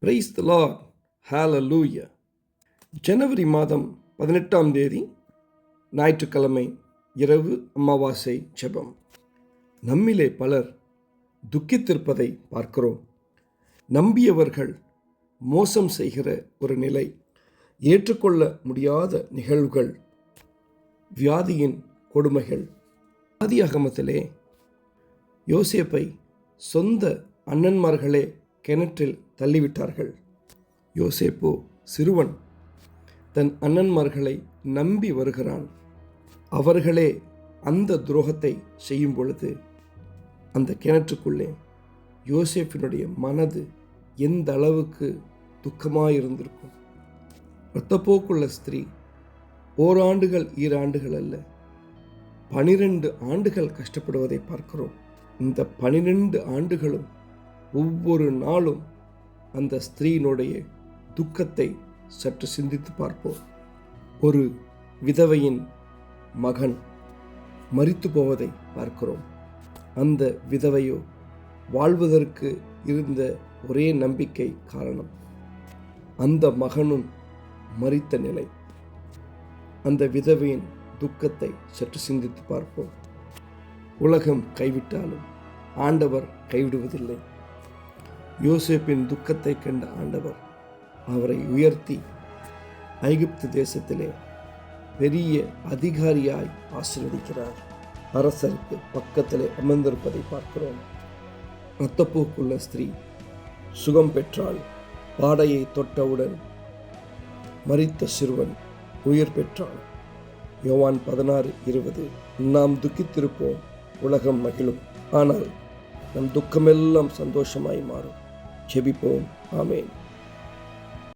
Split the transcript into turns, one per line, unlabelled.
Praise the Lord. ஹalleluya. ஜனவரி மாதம் 18ஆம் தேதி ஞாயிற்றுக்கிழமை இரவு அமாவாசை ஜெபம். நம்மிலே பலர் துக்கித்திருப்பதை பார்க்கிறோம். நம்பியவர்கள் மோசம் செய்கிற ஒரு நிலை, ஏற்றுக்கொள்ள முடியாத நிகழ்வுகள், வியாதியின் கொடுமைகள். ஆதியாகமத்திலே யோசேப்பை சொந்த அண்ணன்மார்களே கிணற்றில் தள்ளிவிட்டார்கள். யோசேப்பு சிறுவன், தன் அண்ணன்மார்களை நம்பி வருகிறான். அவர்களே அந்த துரோகத்தை செய்யும் பொழுது அந்த கிணற்றுக்குள்ளே யோசேப்பினுடைய மனது எந்த அளவுக்கு துக்கமாயிருந்திருக்கும். இரத்தப்போக்குள்ள ஸ்திரீ ஓராண்டுகள் ஈராண்டுகள் அல்ல, 12 ஆண்டுகள் கஷ்டப்படுவதை பார்க்கிறோம். இந்த 12 ஆண்டுகளும் ஒவ்வொரு நாளும் அந்த ஸ்திரீயினுடைய துக்கத்தை சற்று சிந்தித்து பார்ப்போம். ஒரு விதவையின் மகன் மரித்து போவதை பார்க்கிறோம். அந்த விதவையோ வாழ்வதற்கு இருந்த ஒரே நம்பிக்கை காரணம் அந்த மகனும் மரித்த நிலை. அந்த விதவையின் துக்கத்தை சற்று சிந்தித்து பார்ப்போம். உலகம் கைவிட்டாலும் ஆண்டவர் கைவிடுவதில்லை. யோசேப்பின் துக்கத்தை கண்ட ஆண்டவர் அவரை உயர்த்தி ஐகுப்து தேசத்திலே பெரிய அதிகாரியாய் ஆசீர்வதிக்கிறார். அரசருக்கு பக்கத்திலே அமர்ந்திருப்பதை பார்க்கிறோம். இரத்தப்போக்குள்ள ஸ்திரீ சுகம் பெற்றாள். பாடையை தொட்டவுடன் மரித்த சிறுவன் உயிர் பெற்றான். யோவான் 16:20. நாம் துக்கித்திருப்போம், உலகம் மகிழும், ஆனால் நம் துக்கமெல்லாம் சந்தோஷமாய் மாறும். ஜெபிப்போம். ஆமென்.